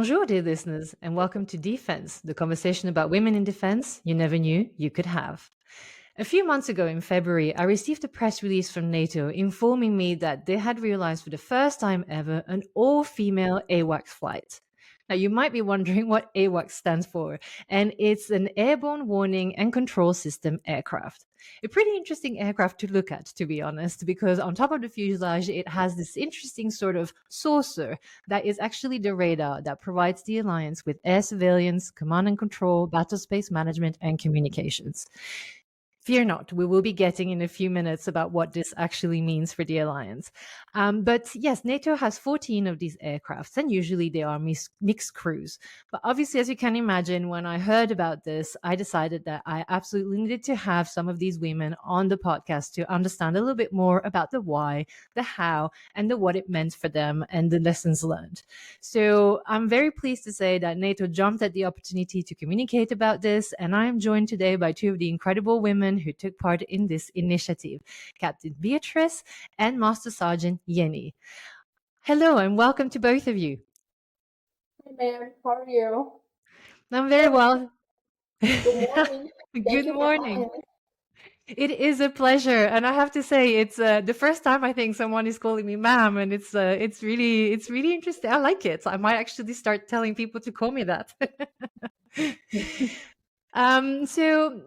Bonjour, dear listeners, and welcome to Defense, the conversation about women in defense you never knew you could have. A few months ago in February, I received a press release from NATO informing me that they had realized for the first time ever an all-female AWACS flight. Now, you might be wondering what AWACS stands for, and it's an Airborne Warning and Control System aircraft. A pretty interesting aircraft to look at, to be honest, because on top of the fuselage, it has this interesting sort of saucer that is actually the radar that provides the alliance with air surveillance, command and control, battle space management, and communications. Fear not, we will be getting in a few minutes about what this actually means for the alliance. But yes, NATO has 14 of these aircrafts, and usually they are mixed crews. But obviously, as you can imagine, when I heard about this, I decided that I absolutely needed to have some of these women on the podcast to understand a little bit more about the why, the how, and the what it meant for them and the lessons learned. So I'm very pleased to say that NATO jumped at the opportunity to communicate about this, and I am joined today by two of the incredible women who took part in this initiative, Captain Beatrice and Master Sergeant Yeny. Hello and welcome to both of you. Hi, ma'am. How are you? I'm very well. Good morning. Good morning. It is a pleasure, and I have to say, it's the first time I think someone is calling me ma'am, and it's really interesting. I like it. I might actually start telling people to call me that. So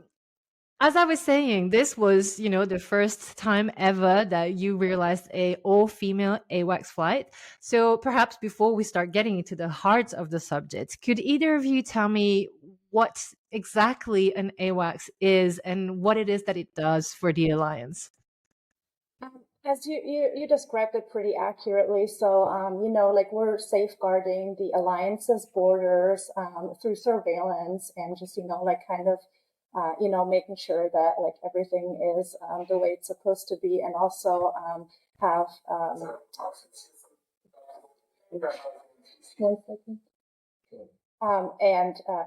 as I was saying, this was, the first time ever that you realized a all-female AWACS flight. So perhaps before we start getting into the heart of the subject, could either of you tell me what exactly an AWACS is and what it is that it does for the alliance? As you described it pretty accurately. So, like we're safeguarding the alliance's borders through surveillance and just, like kind of, making sure that like everything is the way it's supposed to be, and also have. One second.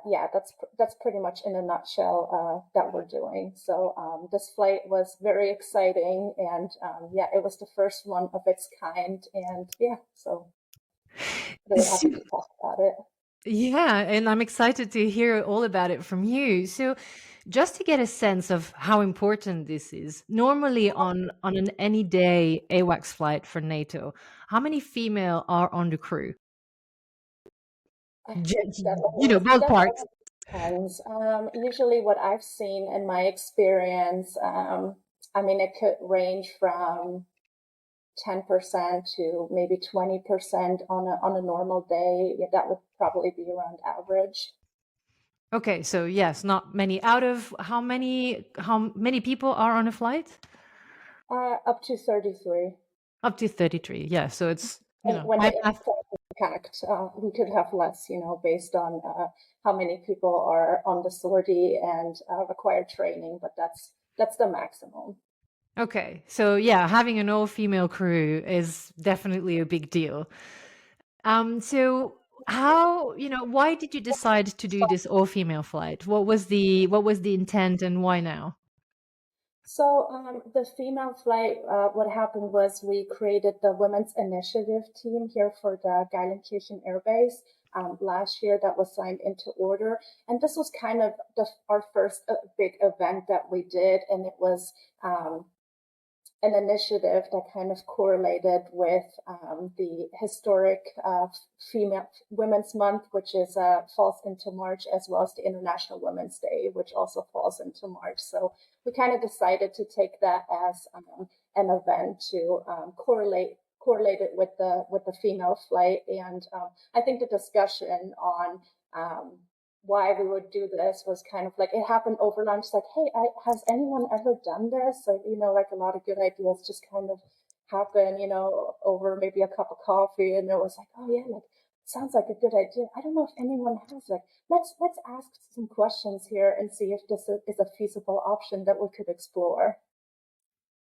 Yeah, that's pretty much in a nutshell that we're doing. So this flight was very exciting, and yeah, it was the first one of its kind, and yeah, so really happy to talk about it. Yeah, and I'm excited to hear all about it from you. So, just to get a sense of how important this is, normally on an any day AWACS flight for NATO, how many female are on the crew? Ballpark. That depends. Usually, what I've seen in my experience, I mean, it could range from 10% to maybe 20% on a normal day. Yeah, that would probably be around average. Okay, so yes, not many. Out of how many people are on a flight? Up to 33. Up to 33. Yeah, so it's And when the I airport is packed, we could have less, based on how many people are on the sortie and require training, but that's the maximum. Okay, so yeah, having an all-female crew is definitely a big deal. So how, why did you decide to do this all-female flight? What was the intent and why now? So the female flight, what happened was we created the Women's Initiative team here for the Geilenkirchen Air Base. Last year that was signed into order. And this was kind of our first big event that we did. And it was an initiative that kind of correlated with the historic female Women's Month, which is falls into March, as well as the International Women's Day, which also falls into March. So we kind of decided to take that as an event to correlate it with the female flight. And I think the discussion on why we would do this was kind of like, it happened over lunch, like, hey, has anyone ever done this? So, like a lot of good ideas just kind of happen, over maybe a cup of coffee. And it was like, oh yeah, like, sounds like a good idea. I don't know if anyone has, like, let's ask some questions here and see if this is a feasible option that we could explore.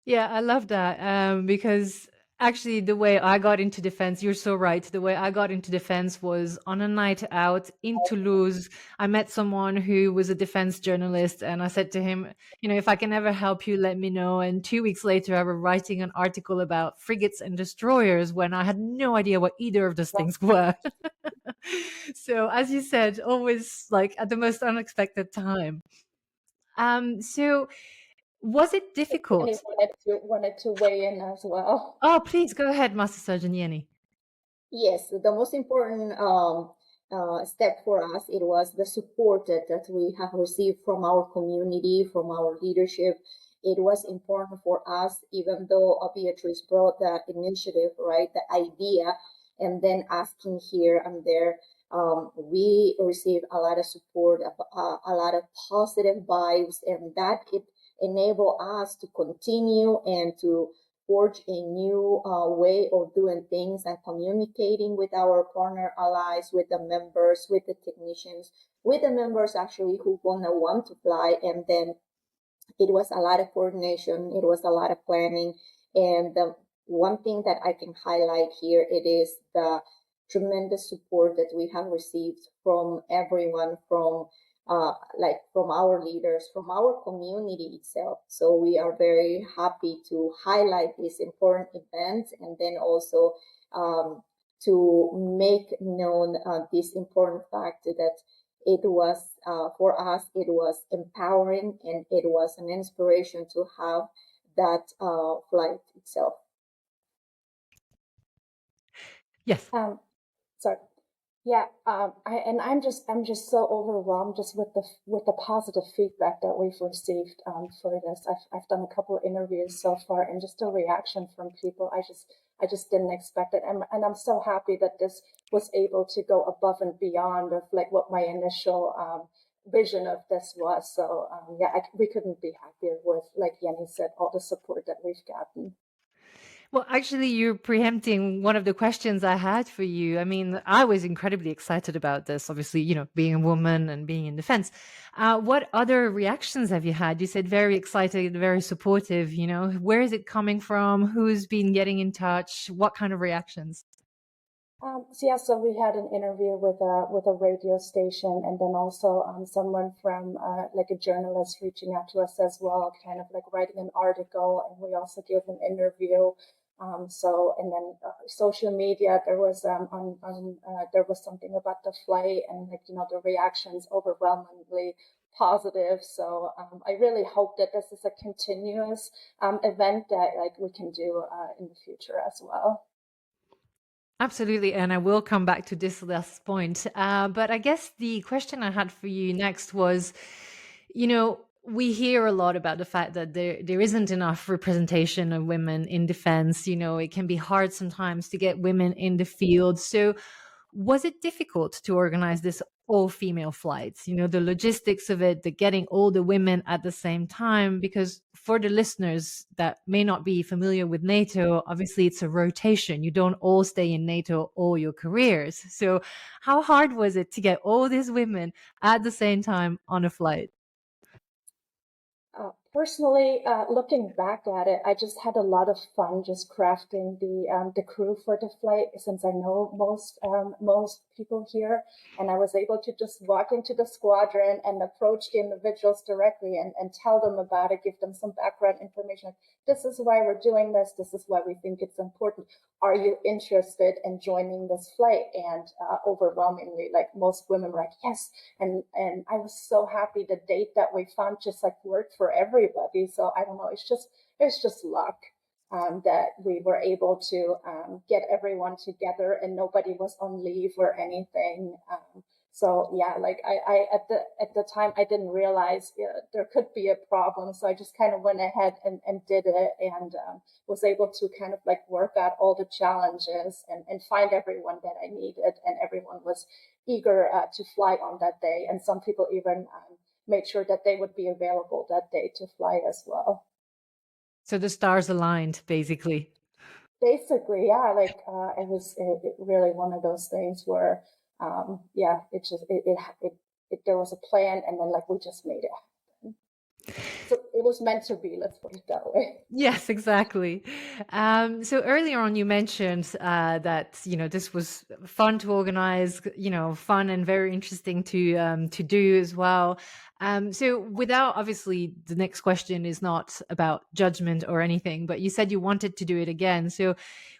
Yeah, I love that because Actually, the way I got into defense, you're so right. The way I got into defense was on a night out in Toulouse. I met someone who was a defense journalist, and I said to him, if I can ever help you, let me know. And 2 weeks later, I was writing an article about frigates and destroyers when I had no idea what either of those things were. So, as you said, always like at the most unexpected time. So was it And he difficult? wanted to weigh in as well. Oh, please go ahead, Master Sergeant Yeny. Yes, the most important step for us, it was the support that we have received from our community, from our leadership. It was important for us, even though Beatrice brought the initiative, right, the idea, and then asking here and there. We received a lot of support, a lot of positive vibes, and that it enabled us to continue and to forge a new way of doing things and communicating with our partner allies, with the members, with the technicians, with the members actually who gonna want to fly. And then it was a lot of coordination, it was a lot of planning. And the one thing that I can highlight here, it is the tremendous support that we have received from everyone, from our leaders, from our community itself. So we are very happy to highlight these important events, and then also to make known this important fact that it was for us, it was empowering, and it was an inspiration to have that flight itself. Yes. Sorry. Yeah, I'm just so overwhelmed just with the positive feedback that we've received for this. I've done a couple of interviews so far, and just the reaction from people, I just didn't expect it, and I'm so happy that this was able to go above and beyond of like what my initial vision of this was. So yeah, we couldn't be happier with, like Yeny said, all the support that we've gotten. Well, actually, you're preempting one of the questions I had for you. I mean, I was incredibly excited about this, obviously, being a woman and being in defense. What other reactions have you had? You said very excited, very supportive, Where is it coming from? Who's been getting in touch? What kind of reactions? So we had an interview with a radio station, and then also someone from like a journalist reaching out to us as well, kind of like writing an article, and we also gave an interview. And then social media, there was there was something about the flight, and like the reactions overwhelmingly positive. So I really hope that this is a continuous event that like we can do in the future as well. Absolutely. And I will come back to this last point. But I guess the question I had for you next was, we hear a lot about the fact that there isn't enough representation of women in defense. It can be hard sometimes to get women in the field. So was it difficult to organize this all female flights? The logistics of it, the getting all the women at the same time, because for the listeners that may not be familiar with NATO, obviously it's a rotation. You don't all stay in NATO all your careers. So how hard was it to get all these women at the same time on a flight? Personally, looking back at it, I just had a lot of fun just crafting the crew for the flight, since I know most people here, and I was able to just walk into the squadron and approach the individuals directly and tell them about it, give them some background information. This is why we're doing this. This is why we think it's important. Are you interested in joining this flight? And overwhelmingly, like most women were like, yes. And I was so happy the date that we found just like worked for everybody. So I don't know, it's just luck that we were able to get everyone together and nobody was on leave or anything. So yeah, like I at the time I didn't realize there could be a problem. So I just kind of went ahead and did it, and was able to kind of like work out all the challenges and find everyone that I needed, and everyone was eager to fly on that day. And some people even made sure that they would be available that day to fly as well. So the stars aligned, basically. Basically, yeah, like it was really one of those things where, yeah, it just there was a plan, and then like we just made it happen. So it was meant to be, let's put it that way. Yes, exactly. So earlier on, you mentioned that this was fun to organize, fun and very interesting to do as well. So without obviously, the next question is not about judgment or anything, but you said you wanted to do it again. So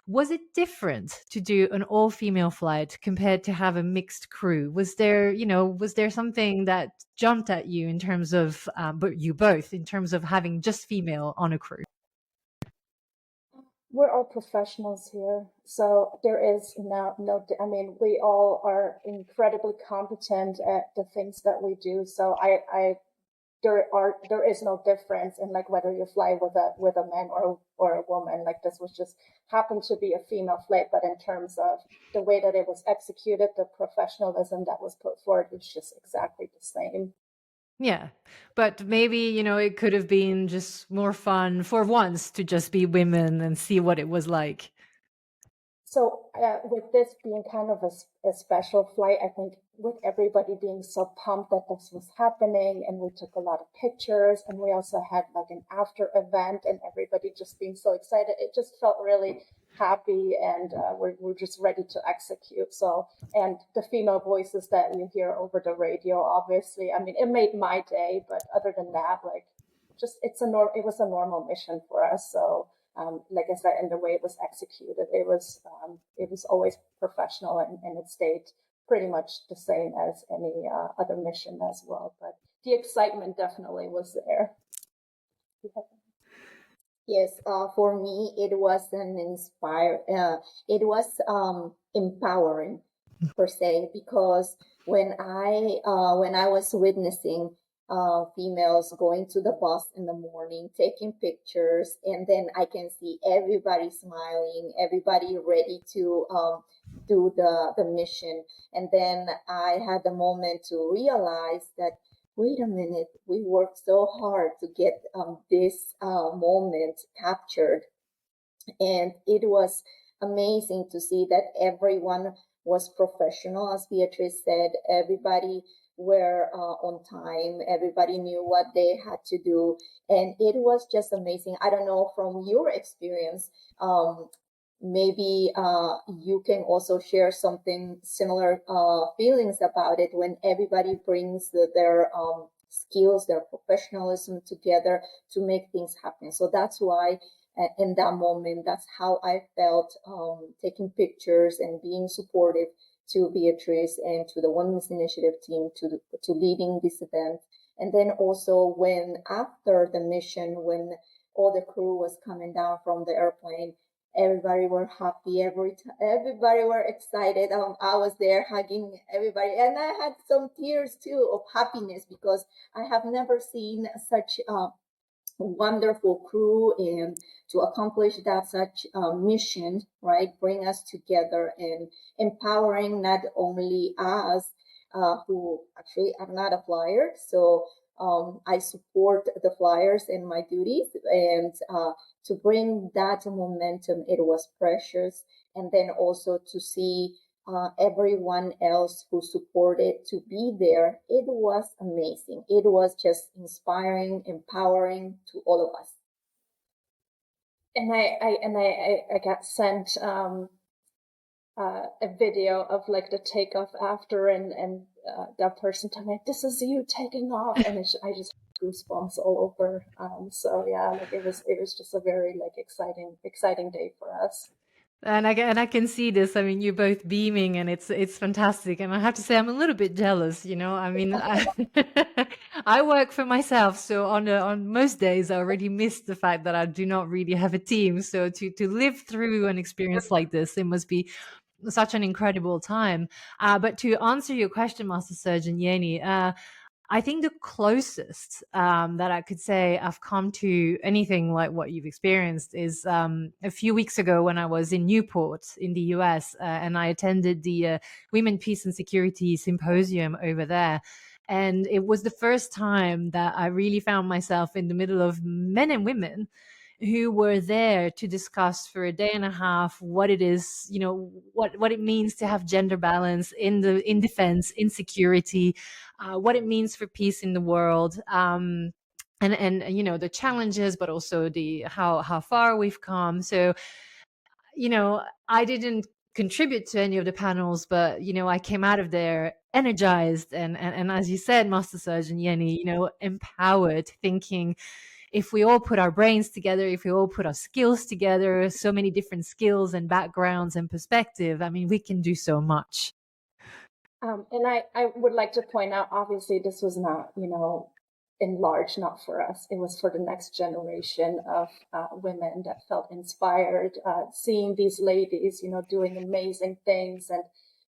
was it different to do an all-female flight compared to have a mixed crew? Was there something that jumped at you in terms of, but you both in terms of having just female on a crew? We're all professionals here, so there is no. I mean, we all are incredibly competent at the things that we do. So there is no difference in like whether you fly with a man or a woman. Like this was just happened to be a female flight, but in terms of the way that it was executed, the professionalism that was put forward was just exactly the same. Yeah. But maybe, it could have been just more fun for once to just be women and see what it was like. So with this being kind of a special flight, I think with everybody being so pumped that this was happening, and we took a lot of pictures, and we also had like an after event, and everybody just being so excited, it just felt really happy, and we're just ready to execute. So, and the female voices that you hear over the radio, obviously, I mean, it made my day. But other than that, like, just it was a normal mission for us. So like I said, and the way it was executed, it was always professional, and it stayed pretty much the same as any other mission as well. But the excitement definitely was there. Yes, for me, it was it was empowering per se, because when I was witnessing females going to the bus in the morning, taking pictures, and then I can see everybody smiling, everybody ready to do the mission. And then I had the moment to realize that, wait a minute, we worked so hard to get this moment captured. And it was amazing to see that everyone was professional, as Beatrice said. Everybody were on time. Everybody knew what they had to do. And it was just amazing. I don't know from your experience, maybe you can also share something similar feelings about it when everybody brings their skills, their professionalism together to make things happen. So that's why in that moment, that's how I felt, taking pictures and being supportive to Beatrice and to the Women's Initiative team to leading this event. And then also when after the mission, when all the crew was coming down from the airplane, everybody were happy. Everybody were excited. I was there hugging everybody, and I had some tears too of happiness, because I have never seen such wonderful crew, and to accomplish that such mission, right? Bring us together and empowering not only us, who actually I'm not a flyer, so I support the flyers in my duties, and to bring that momentum, it was precious. And then also to see everyone else who supported to be there, it was amazing. It was just inspiring, empowering to all of us. And I got sent a video of like the takeoff after, and that person told me, "This is you taking off," and I just had goosebumps all over. So yeah, like it was just a very like exciting day for us. And I can see this. I mean, you're both beaming, and it's fantastic. And I have to say, I'm a little bit jealous. I mean, I work for myself, so on most days, I already miss the fact that I do not really have a team. So to live through an experience like this, it must be such an incredible time. But to answer your question, Master Surgeon Yeny, I think the closest that I could say I've come to anything like what you've experienced is a few weeks ago when I was in Newport in the US, and I attended the Women, Peace and Security Symposium over there. And it was the first time that I really found myself in the middle of men and women who were there to discuss for a day and a half what it is, what it means to have gender balance in defense, in security, what it means for peace in the world. and you know, the challenges, but also the how far we've come. So, you know, I didn't contribute to any of the panels, but you know, I came out of there energized and as you said, Master Surgeon Yeny, you know, empowered, thinking if we all put our brains together, if we all put our skills together, so many different skills and backgrounds and perspective, I mean, we can do so much. And I would like to point out, obviously, this was not, you know, in large, not for us. It was for the next generation of women that felt inspired, seeing these ladies, you know, doing amazing things and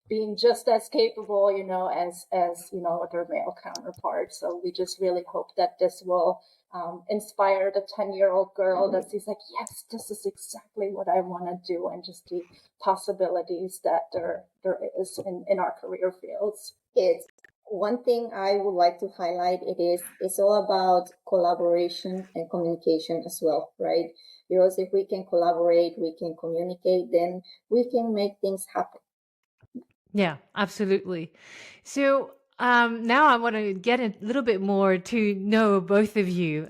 being just as capable, you know, as you know, their male counterparts. So we just really hope that this will inspire the 10-year-old girl that sees like, yes, this is exactly what I want to do, and just the possibilities that there is in our career fields. It's one thing I would like to highlight. It's all about collaboration and communication as well, right? Because if we can collaborate, we can communicate, then we can make things happen. Yeah, absolutely. So now I want to get a little bit more to know both of you.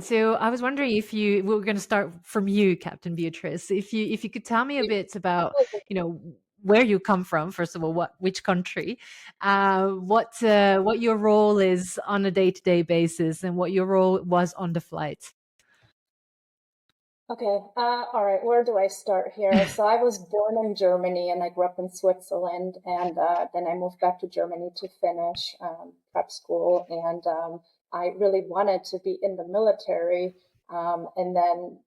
So I was wondering if we're going to start from you, Captain Beatrice. If you could tell me a bit about, you know, where you come from, first of all, which country, what your role is on a day-to-day basis, and what your role was on the flight. Okay, all right, where do I start here? So I was born in Germany and I grew up in Switzerland, and then I moved back to Germany to finish prep school, and I really wanted to be in the military, and then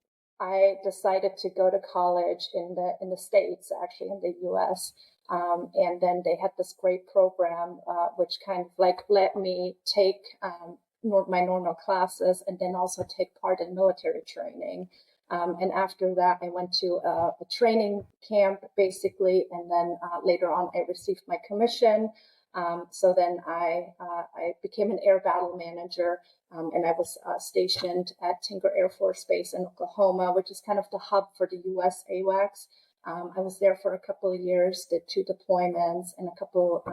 I decided to go to college in the States, actually in the US, and then they had this great program which kind of like let me take my normal classes and then also take part in military training. And after that, I went to a training camp, basically, and then later on, I received my commission. So then I became an air battle manager, and I was stationed at Tinker Air Force Base in Oklahoma, which is kind of the hub for the U.S. AWACS. I was there for a couple of years, did 2 deployments and a couple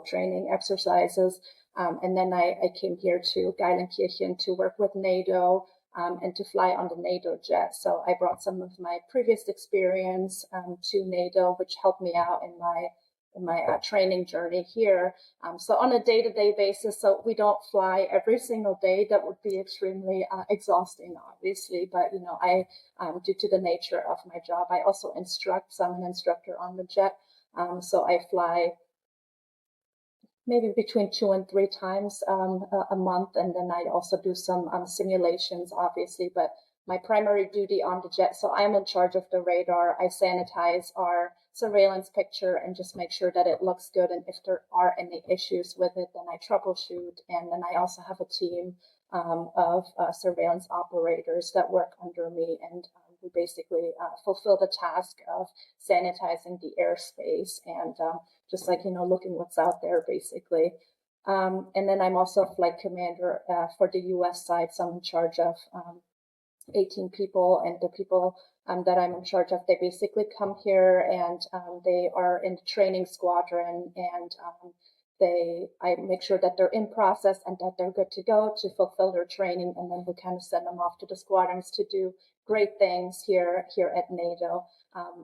training exercises. And then I came here to Geilenkirchen to work with NATO. And to fly on the NATO jet. So I brought some of my previous experience to NATO, which helped me out in my training journey here. So on a day-to-day basis, so we don't fly every single day. That would be extremely exhausting, obviously. But you know, I due to the nature of my job, I also instruct. So I'm an instructor on the jet. So I fly maybe between 2 and 3 times a month. And then I also do some simulations, obviously, but my primary duty on the jet. So I'm in charge of the radar. I sanitize our surveillance picture and just make sure that it looks good. And if there are any issues with it, then I troubleshoot. And then I also have a team of surveillance operators that work under me, and we basically fulfill the task of sanitizing the airspace and just like, you know, looking what's out there, basically. And then I'm also a flight commander for the U.S. side, so I'm in charge of 18 people, and the people that I'm in charge of, they basically come here and they are in the training squadron, and I make sure that they're in process and that they're good to go to fulfill their training, and then we kind of send them off to the squadrons to do great things here at NATO.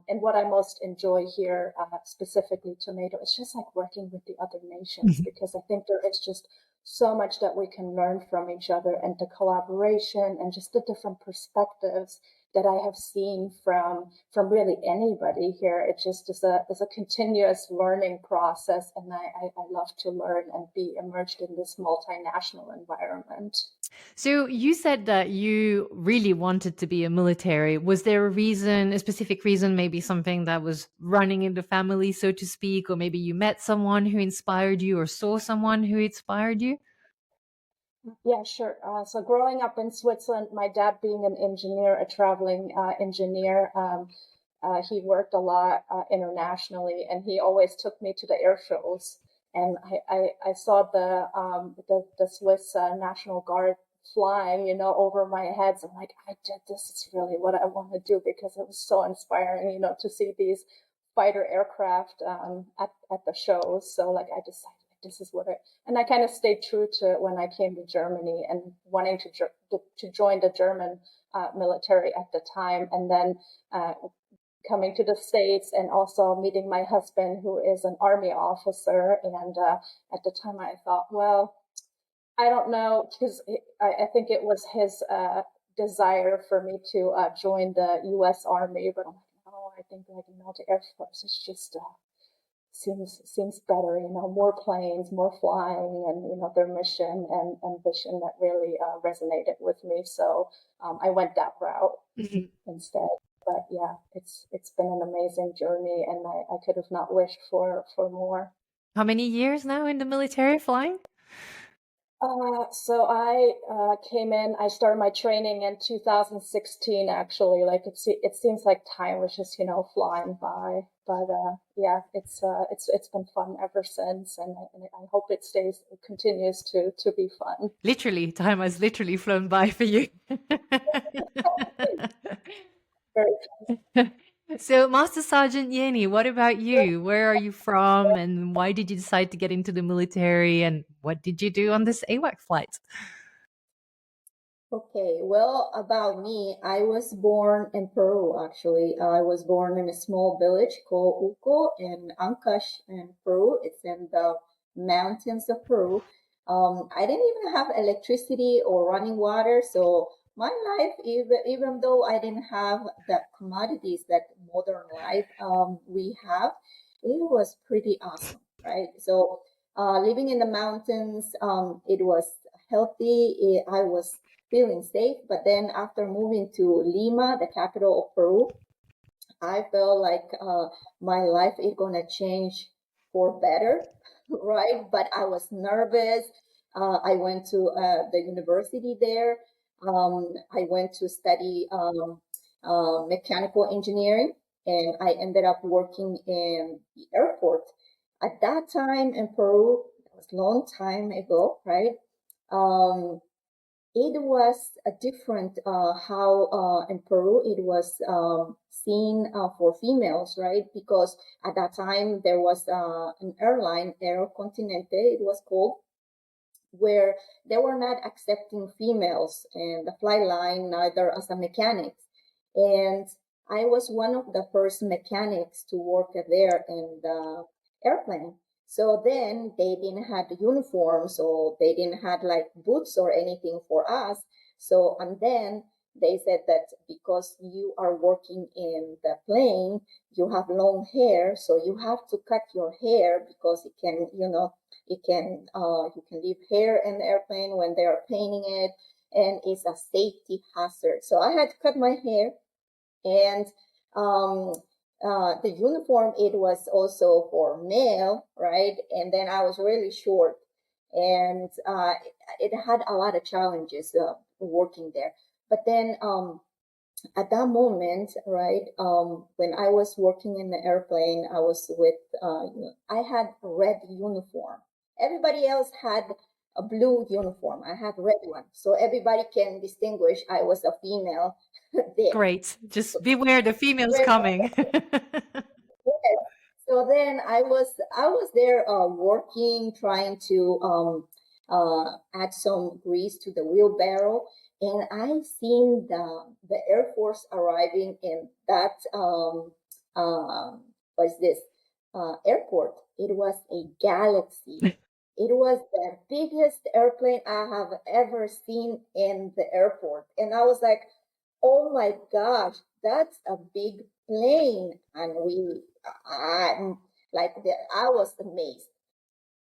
And what I most enjoy here, specifically to NATO, is just like working with the other nations, because I think there is just so much that we can learn from each other, and the collaboration and just the different perspectives that I have seen from really anybody here. It just is a continuous learning process, and I love to learn and be immersed in this multinational environment. So you said that you really wanted to be a military. Was there a specific reason, maybe something that was running in the family, so to speak, or maybe you met someone who inspired you or saw someone who inspired you? Yeah, sure. So growing up in Switzerland, my dad being an engineer, a traveling engineer, he worked a lot internationally, and he always took me to the air shows. And I saw the Swiss National Guard flying, you know, over my head. So I'm like, this is really what I want to do, because it was so inspiring, you know, to see these fighter aircraft at the shows. So like I decided, this is what and I kind of stayed true to it when I came to Germany and wanting to join the German military at the time, and then coming to the States and also meeting my husband, who is an Army officer. And at the time I thought, well, I don't know, because I think it was his desire for me to join the U.S. Army, but I'm like, no, I think like, the Air Force is just seems better, more planes, more flying, and their mission and vision that really resonated with me. So I went that route instead. But yeah, it's been an amazing journey, and I could have not wished for more. How many years now in the military flying? So I came in. I started my training in 2016. Actually, like it seems like time was just flying by. But yeah, it's been fun ever since, and I hope it continues to be fun. Literally, time has literally flown by for you. Very So, Master Sergeant Yeny, what about you? Where are you from, and why did you decide to get into the military, and what did you do on this AWAC flight? Okay, well, about me, I was born in Peru, actually. I was born in a small village called Uco in Ancash in Peru. It's in the mountains of Peru. I didn't even have electricity or running water, so my life, even though I didn't have the commodities that modern life we have, it was pretty awesome, right? So living in the mountains, it was healthy. I was feeling safe. But then after moving to Lima, the capital of Peru, I felt like my life is gonna change for better, right? But I was nervous. I went to the university there. I went to study mechanical engineering, and I ended up working in the airport. At that time in Peru, it was a long time ago, right? It was a different how in Peru it was seen for females, right? Because at that time there was an airline, Aero Continente, it was called, where they were not accepting females in the flight line, neither as a mechanic. And I was one of the first mechanics to work there in the airplane. So then they didn't have the uniforms, or they didn't have like boots or anything for us. So, and then they said that because you are working in the plane, you have long hair, so you have to cut your hair because it can, you can leave hair in the airplane when they are painting it, and it's a safety hazard. So I had to cut my hair, and the uniform, it was also for male, right? And then I was really short, and it had a lot of challenges working there. But then at that moment, right, when I was working in the airplane, I was with, I had a red uniform. Everybody else had a blue uniform. I had a red one. So everybody can distinguish I was a female there. Great. Just beware the females coming. Yes. So then I was there working, trying to add some grease to the wheelbarrow, and I seen the Air Force arriving in that what's this airport. It was a Galaxy. It was the biggest airplane I have ever seen in the airport, and I was like, oh my gosh, that's a big plane. And I was amazed.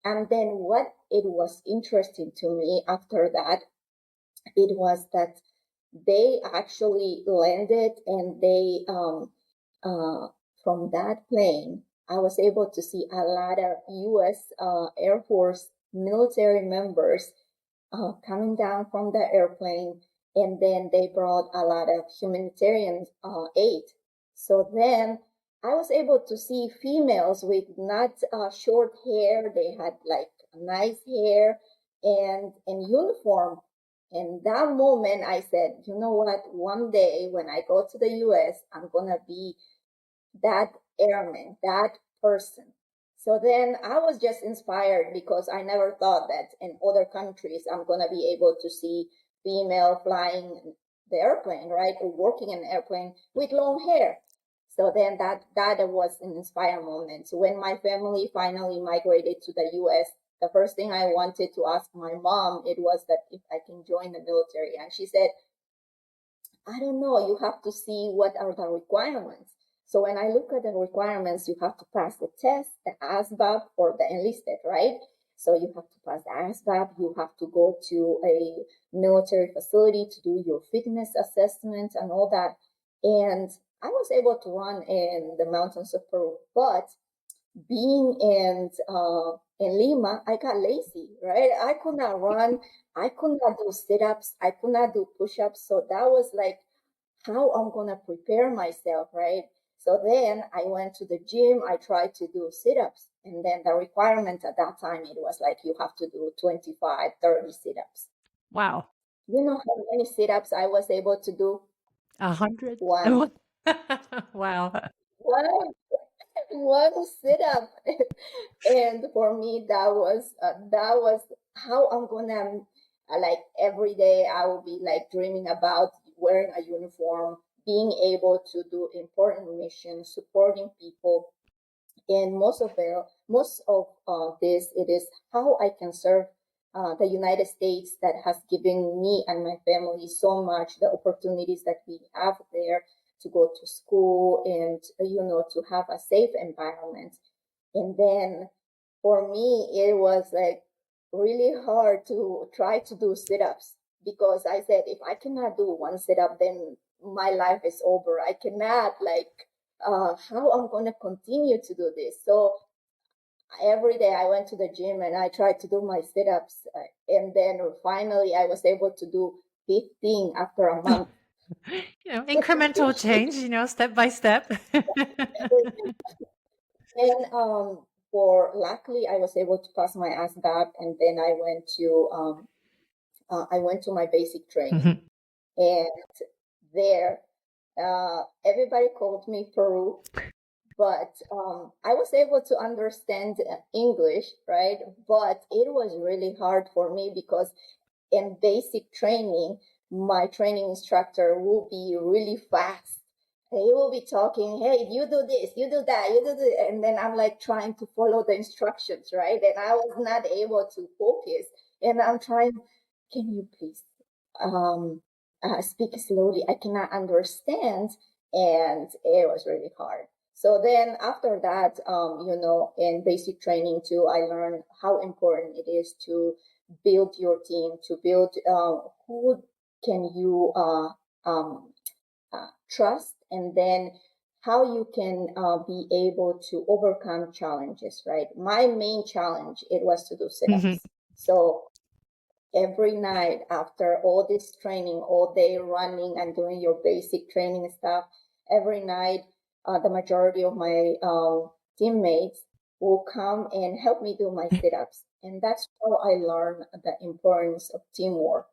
And then what it was interesting to me after that, it was that they actually landed, and they, from that plane, I was able to see a lot of U.S. Air Force military members coming down from the airplane, and then they brought a lot of humanitarian aid. So then I was able to see females with not short hair. They had like nice hair and uniform. And that moment I said, you know what, one day when I go to the US, I'm going to be that airman, that person. So then I was just inspired because I never thought that in other countries I'm going to be able to see female flying the airplane, right? Or working in an airplane with long hair. So then that was an inspiring moment. So when my family finally migrated to the US, the first thing I wanted to ask my mom, it was that if I can join the military. And she said, I don't know, you have to see what are the requirements. So when I look at the requirements, you have to pass the test, the ASVAB for the enlisted, right? So you have to pass the ASVAB, you have to go to a military facility to do your fitness assessment and all that. And I was able to run in the mountains of Peru, but being in Lima, I got lazy, right? I could not run, I could not do sit-ups, I could not do push-ups. So that was like how I'm gonna prepare myself, right? So then I went to the gym, I tried to do sit-ups, and then the requirement at that time it was like you have to do 25, 30 sit-ups. Wow. You know how many sit-ups I was able to do? 100. One. Wow. One, one sit-up. And for me that was how I'm gonna like every day I will be like dreaming about wearing a uniform, being able to do important missions, supporting people. And most of this, it is how I can serve the United States that has given me and my family so much, the opportunities that we have there to go to school and to have a safe environment. And then for me, it was like really hard to try to do sit-ups because I said, if I cannot do one sit-up, then my life is over. I cannot how I'm going to continue to do this. So every day I went to the gym and I tried to do my sit-ups. And then finally I was able to do 15 after a month. Incremental change, step by step. And for luckily I was able to pass my ASVAB, and then I went to my basic training. And there everybody called me Peru, but I was able to understand English, right? But it was really hard for me because in basic training, my training instructor will be really fast. He will be talking, hey, you do this, you do that, you do this. And then I'm like trying to follow the instructions, right? And I was not able to focus. And I'm trying, can you please speak slowly? I cannot understand. And it was really hard. So then after that, in basic training too, I learned how important it is to build your team, to build who can you trust, and then how you can be able to overcome challenges, right? My main challenge, it was to do sit-ups. So every night after all this training, all day running and doing your basic training stuff, every night the majority of my teammates will come and help me do my sit-ups. And that's how I learned the importance of teamwork.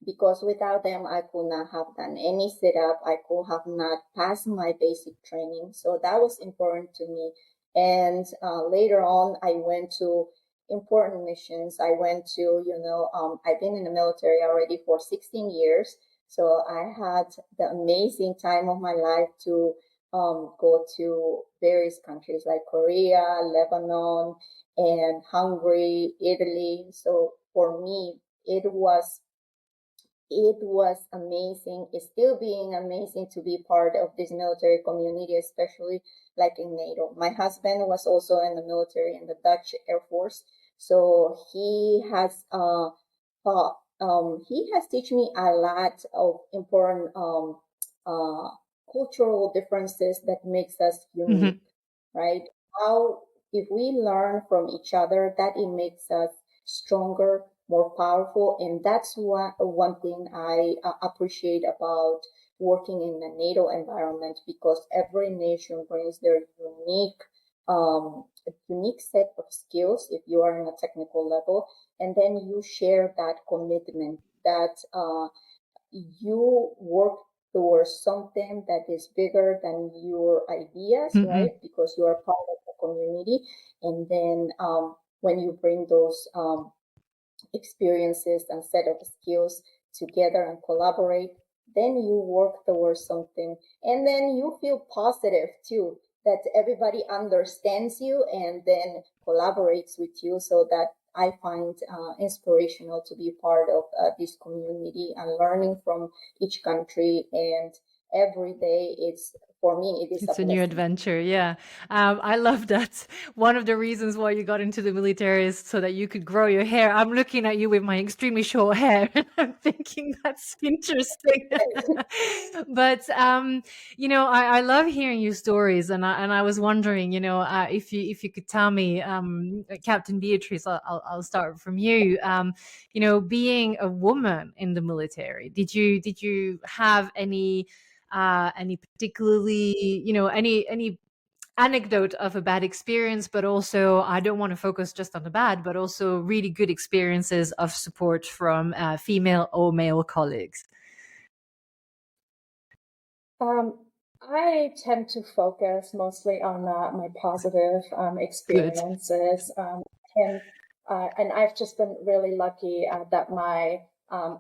Because without them, I could not have done any sit-up. I could have not passed my basic training. So that was important to me. And later on, I went to important missions. I went to, I've been in the military already for 16 years. So I had the amazing time of my life to go to various countries like Korea, Lebanon, and Hungary, Italy. So for me, it was amazing. It's still being amazing to be part of this military community, especially like in NATO. My husband was also in the military in the Dutch Air Force, so he has teach me a lot of important cultural differences that makes us unique, right? How if we learn from each other, that it makes us stronger, more powerful. And that's one thing I appreciate about working in the NATO environment, because every nation brings their unique set of skills if you are on a technical level, and then you share that commitment that you work towards something that is bigger than your ideas, right? Because you are part of the community. And then when you bring those experiences and set of skills together and collaborate, then you work towards something. And then you feel positive too, that everybody understands you and then collaborates with you. So that I find inspirational to be part of this community and learning from each country. And every day for me, it is It's a a new blessing. adventure. Yeah. I love that. One of the reasons why you got into the military is so that you could grow your hair. I'm looking at you with my extremely short hair and I'm thinking that's interesting. But, I love hearing your stories. And I was wondering, if you could tell me, Captain Beatrice, I'll start from you. Being a woman in the military, did you have any particularly, any anecdote of a bad experience, but also I don't want to focus just on the bad, but also really good experiences of support from female or male colleagues? I tend to focus mostly on my positive Good. experiences, and I've just been really lucky that my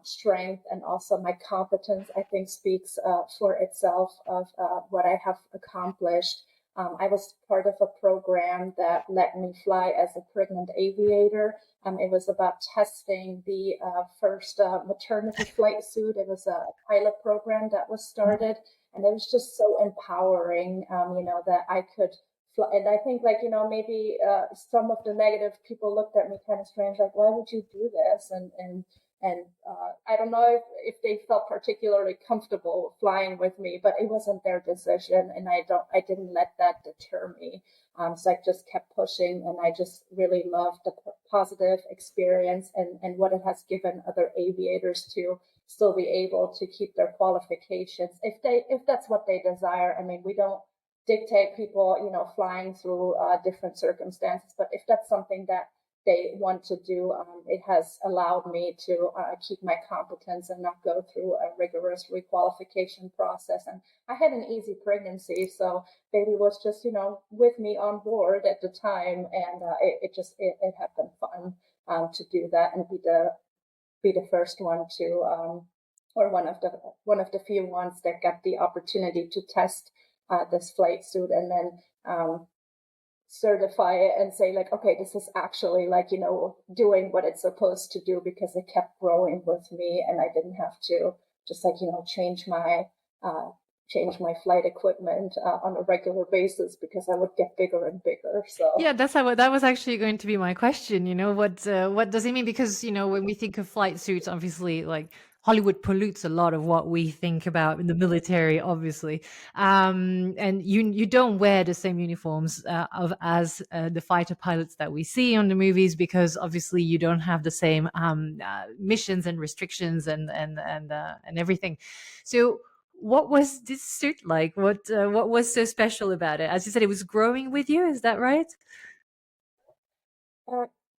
strength and also my competence, I think, speaks for itself of what I have accomplished. I was part of a program that let me fly as a pregnant aviator. It was about testing the first maternity flight suit. It was a pilot program that was started. And it was just so empowering, that I could fly. And I think, maybe some of the negative people looked at me kind of strange, like, why would you do this? And I don't know if they felt particularly comfortable flying with me, but it wasn't their decision, and I didn't let that deter me. So I just kept pushing, and I just really loved the positive experience and what it has given other aviators to still be able to keep their qualifications if that's what they desire. I mean, we don't dictate people, flying through different circumstances, but if that's something that they want to do, it has allowed me to keep my competence and not go through a rigorous requalification process. And I had an easy pregnancy, so baby was just, with me on board at the time, and it had been fun to do that and be the first one to, or one of the few ones that got the opportunity to test this flight suit and then certify it and say, like, okay, this is actually, like, doing what it's supposed to do, because it kept growing with me and I didn't have to just, like, change my flight equipment on a regular basis, because I would get bigger and bigger. So Yeah, that was actually going to be my question. What does it mean? Because when we think of flight suits, obviously, like Hollywood pollutes a lot of what we think about in the military, obviously. And you don't wear the same uniforms as the fighter pilots that we see on the movies, because obviously you don't have the same missions and restrictions and everything. So what was this suit like? What was so special about it? As you said, it was growing with you. Is that right?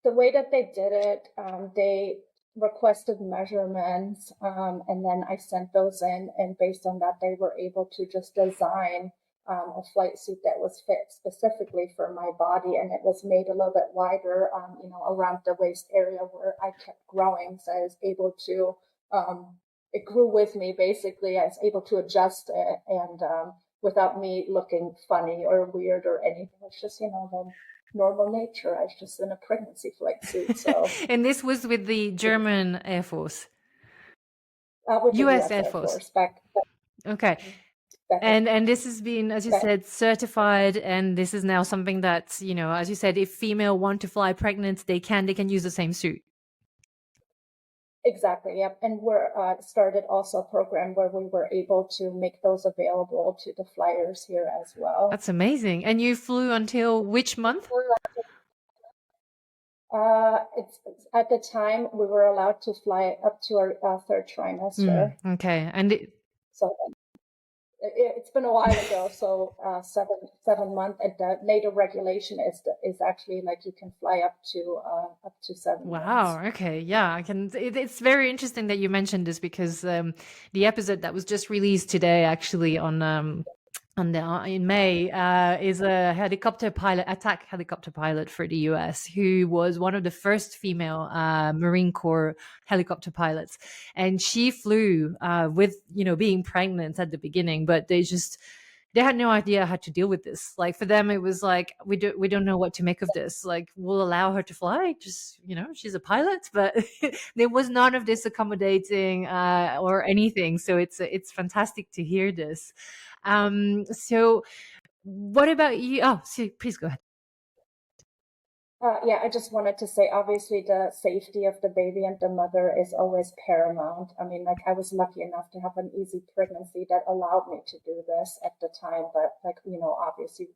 the way that they did it, they requested measurements, and then I sent those in, and based on that, they were able to just design a flight suit that was fit specifically for my body, and it was made a little bit wider, around the waist area where I kept growing, so I was able to. It grew with me, basically. I was able to adjust it, and without me looking funny or weird or anything. It's just, the normal nature. I was just in a pregnancy flight suit. So, And this was with the German Air Force, with the US U.S. Air Air Force. Force back Okay. back And this has been, as you back. said, certified, and this is now something that, as you said, if female want to fly pregnant, they can use the same suit. Exactly. Yep. And we're started also a program where we were able to make those available to the flyers here as well. That's amazing. And you flew until which month? It's at the time we were allowed to fly up to our third trimester. Okay. And So it's been a while ago, so 7 months, and the NATO regulation is actually like you can fly up to 7 months. Wow. Okay. Yeah, I can. It's very interesting that you mentioned this because the episode that was just released today, actually in May, is a attack helicopter pilot for the U.S. who was one of the first female Marine Corps helicopter pilots, and she flew with being pregnant at the beginning, but they had no idea how to deal with this. Like for them, it was like we don't know what to make of this. Like we'll allow her to fly, just she's a pilot, but there was none of this accommodating or anything. So it's fantastic to hear this. So what about you? Oh, so please go ahead. Yeah, I just wanted to say, obviously, the safety of the baby and the mother is always paramount. I mean, like, I was lucky enough to have an easy pregnancy that allowed me to do this at the time, but, like, obviously,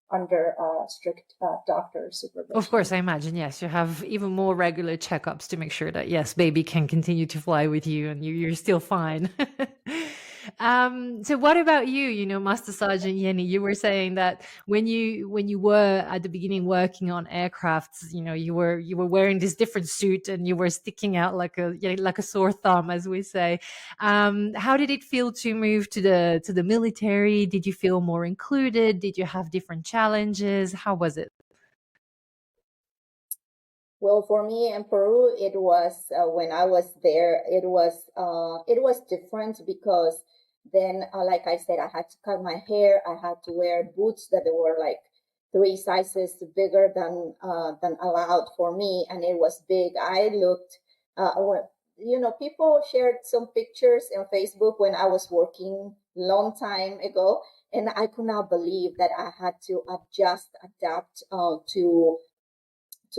under strict doctor supervision. Of course, I imagine, yes, you have even more regular checkups to make sure that, yes, baby can continue to fly with you and you're still fine. So what about you, Master Sergeant Yeny? You were saying that when you were at the beginning working on aircrafts, you were wearing this different suit and you were sticking out like a sore thumb, as we say. How did it feel to move to the military? Did you feel more included? Did you have different challenges? How was it? Well, for me in Peru, it was when I was there, it was different because then, like I said, I had to cut my hair. I had to wear boots that were like 3 sizes bigger than allowed for me, and it was big. I looked, people shared some pictures on Facebook when I was working long time ago, and I could not believe that I had to adapt to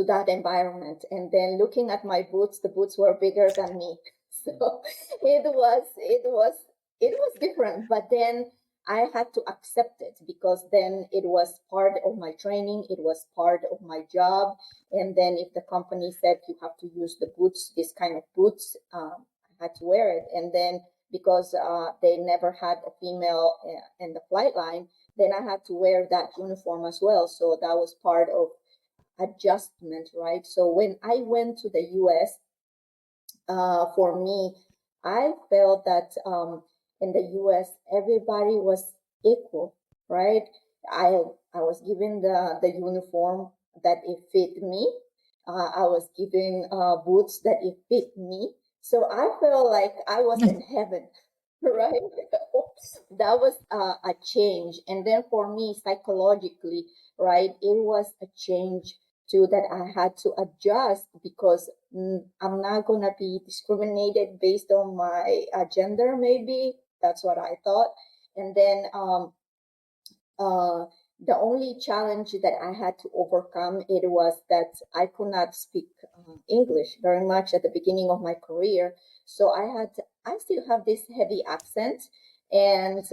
that environment. And then looking at my boots, the boots were bigger than me. So it was different, but then I had to accept it because then it was part of my training. It was part of my job. And then if the company said you have to use the boots, this kind of boots, I had to wear it. And then because they never had a female in the flight line, then I had to wear that uniform as well. So that was part of adjustment, right? So when I went to the US, for me, I felt that in the US everybody was equal, right? I was given the uniform that it fit me. I was given boots that it fit me. So I felt like I was in heaven, right? That was a change. And then for me, psychologically, right, it was a change too that I had to adjust because I'm not going to be discriminated based on my gender, maybe. That's what I thought. And then the only challenge that I had to overcome, it was that I could not speak English very much at the beginning of my career. So I still have this heavy accent, and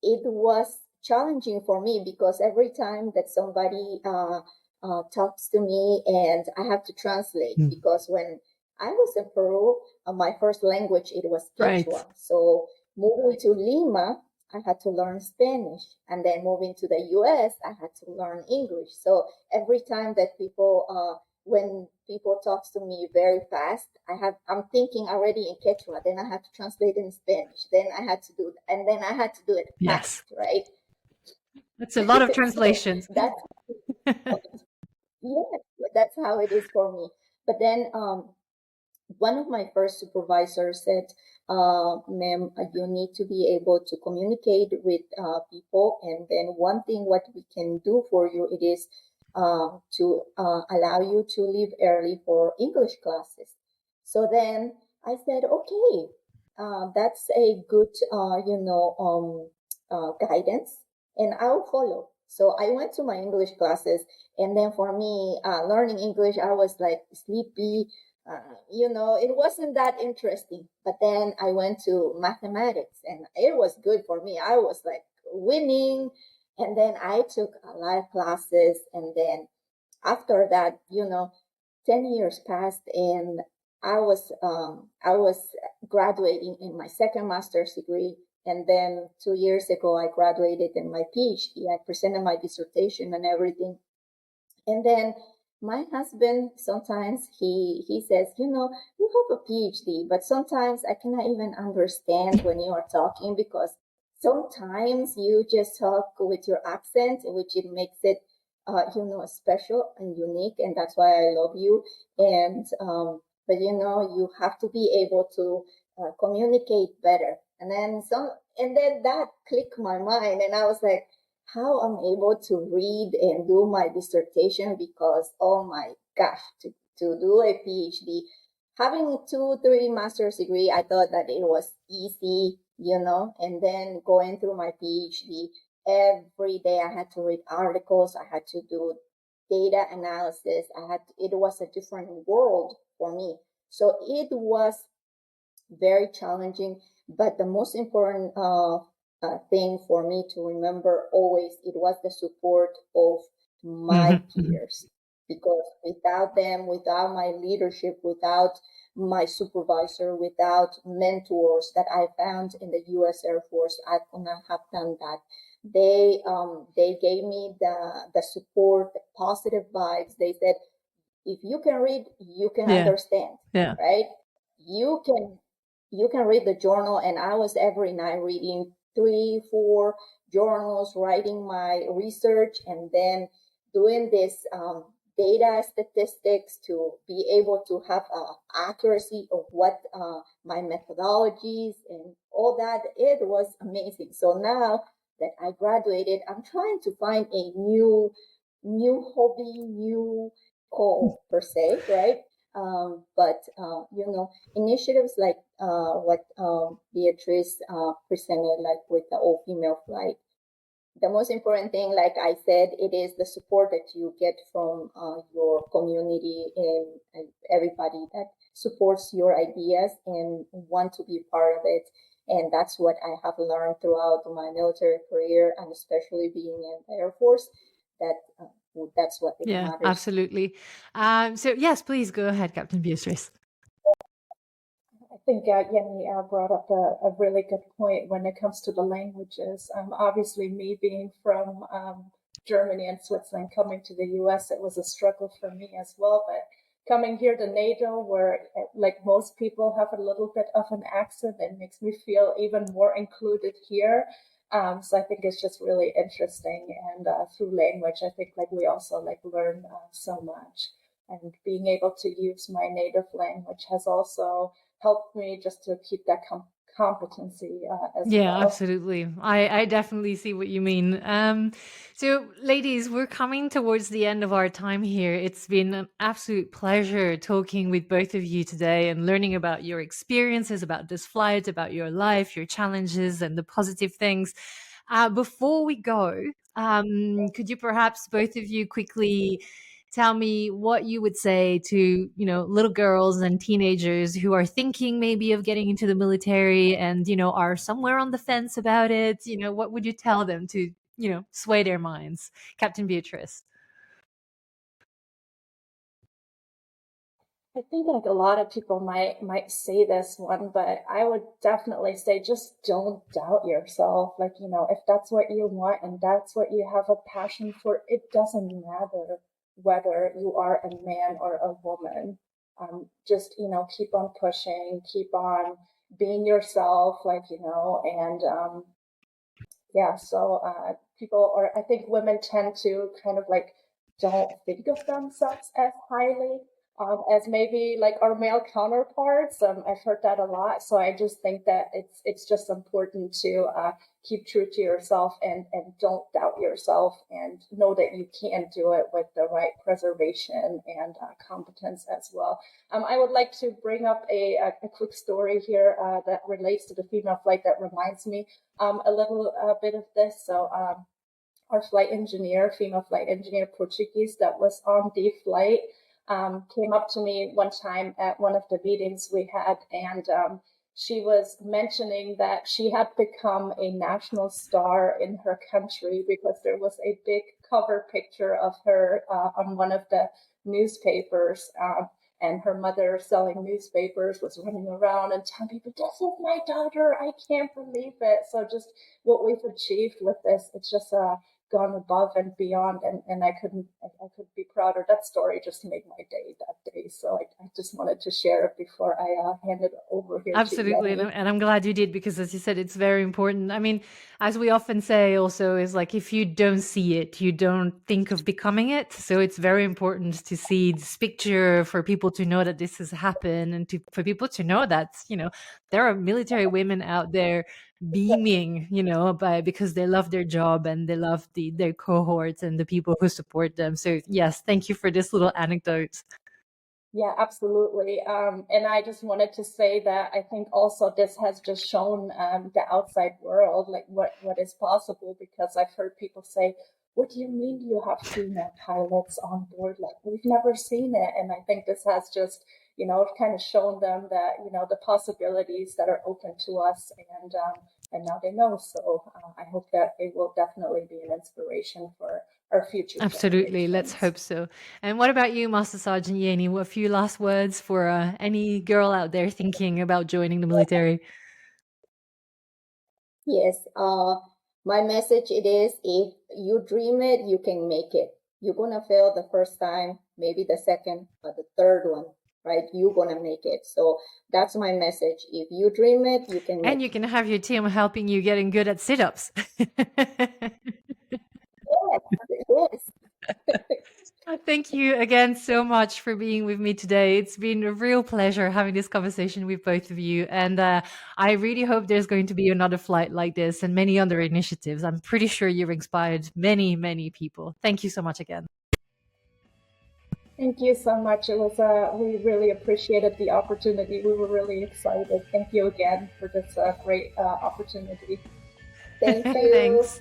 it was challenging for me because every time that somebody talks to me and I have to translate, because when I was in Peru, my first language, it was Quechua. Right. So moving to Lima, I had to learn Spanish, and then moving to the US, I had to learn English. So every time that when people talks to me very fast, I'm thinking already in Quechua, then I have to translate in Spanish, then I had to do that, and then I had to do it fast, Yes. right? That's a lot of So translations. that's how it is for me. But then one of my first supervisors said, ma'am, you need to be able to communicate with people. And then one thing what we can do for you, it is to allow you to leave early for English classes. So then I said, okay, that's a good, guidance, and I'll follow. So I went to my English classes, and then for me, learning English, I was like sleepy. It wasn't that interesting. But then I went to mathematics and it was good for me. I was like winning. And then I took a lot of classes. And then after that, 10 years passed and I was graduating in my second master's degree. And then 2 years ago, I graduated in my PhD. I presented my dissertation and everything. And then my husband, sometimes he says, you have a PhD, but sometimes I cannot even understand when you are talking, because sometimes you just talk with your accent, which it makes it, special and unique. And that's why I love you. And, but you have to be able to communicate better. And then that clicked my mind, and I was like, how I'm able to read and do my dissertation, because, oh my gosh, to do a PhD, having a 2, 3 master's degree, I thought that it was easy, and then going through my PhD, every day I had to read articles, I had to do data analysis, it was a different world for me. So it was very challenging, but the most important thing for me to remember always, it was the support of my peers, because without them, without my leadership, without my supervisor, without mentors that I found in the U.S. Air Force, I could not have done that. They gave me the support, the positive vibes. They said, if you can read, you can understand, right? You can read the journal, and I was every night reading 3, 4 journals, writing my research, and then doing this data statistics to be able to have accuracy of what my methodologies and all that. It was amazing. So now that I graduated, I'm trying to find a new hobby, new goal per se, right? But initiatives like what Beatrice presented, like with the all-female flight, the most important thing, like I said, it is the support that you get from your community and everybody that supports your ideas and want to be part of it. And that's what I have learned throughout my military career, and especially being in the Air Force, that's what it matters. Absolutely. So yes, please go ahead, Captain Beatrice. I think Yeny brought up a really good point when it comes to the languages. Obviously, me being from Germany and Switzerland, coming to the U.S., it was a struggle for me as well. But coming here to NATO, where like most people have a little bit of an accent, it makes me feel even more included here. So I think it's just really interesting, and through language, I think like we also like learn so much, and being able to use my native language has also helped me just to keep that competency as well. Yeah, absolutely. I definitely see what you mean. So ladies, we're coming towards the end of our time here. It's been an absolute pleasure talking with both of you today and learning about your experiences, about this flight, about your life, your challenges, and the positive things. Before we go, could you perhaps both of you quickly tell me what you would say to little girls and teenagers who are thinking maybe of getting into the military and are somewhere on the fence about it? What would you tell them to sway their minds? Captain Beatrice. I think like a lot of people might say this one, but I would definitely say just don't doubt yourself. Like, if that's what you want and that's what you have a passion for, it doesn't matter whether you are a man or a woman. Just, keep on pushing, keep on being yourself, and yeah, so people, or I think women tend to kind of like don't think of themselves as highly as maybe like our male counterparts. I've heard that a lot. So I just think that it's just important to keep true to yourself and don't doubt yourself, and know that you can do it with the right preservation and competence as well. I would like to bring up a quick story here that relates to the female flight that reminds me a little bit of this. So our flight engineer, female flight engineer, Portuguese, that was on the flight, came up to me one time at one of the meetings we had, and she was mentioning that she had become a national star in her country because there was a big cover picture of her on one of the newspapers. and her mother selling newspapers was running around and telling people, "This is my daughter. I can't believe it." So just what we've achieved with this, it's just gone above and beyond, and I couldn't be prouder. That story just made my day that day. So I just wanted to share it before I hand it over here. Absolutely. To Yeny. And I'm glad you did, because as you said, it's very important. I mean, as we often say also, is like, if you don't see it, you don't think of becoming it. So it's very important to see this picture, for people to know that this has happened, and for people to know that, there are military women out there beaming, because they love their job and they love their cohorts and the people who support them. So yes, thank you for this little anecdote. Yeah, absolutely. And I just wanted to say that I think also this has just shown the outside world like what is possible, because I've heard people say, "What do you mean you have female pilots on board? Like, we've never seen it." And I think this has just, kind of shown them that, the possibilities that are open to us, and now they know. So I hope that it will definitely be an inspiration for our future Absolutely. Let's generations. hope so. And what about you, Master Sergeant Yeny? A few last words for any girl out there thinking about joining the military? Yes, my message it is, if you dream it, you can make it. You're gonna fail the first time, maybe the second, but the third one, right? You're gonna make it. So that's my message. If you dream it, you can make And you can have your team helping you getting good at sit-ups. Yes. Thank you again so much for being with me today. It's been a real pleasure having this conversation with both of you. And I really hope there's going to be another flight like this and many other initiatives. I'm pretty sure you've inspired many, many people. Thank you so much again. Thank you so much. It was we really appreciated the opportunity. We were really excited. Thank you again for this great opportunity. Thank you. Thanks.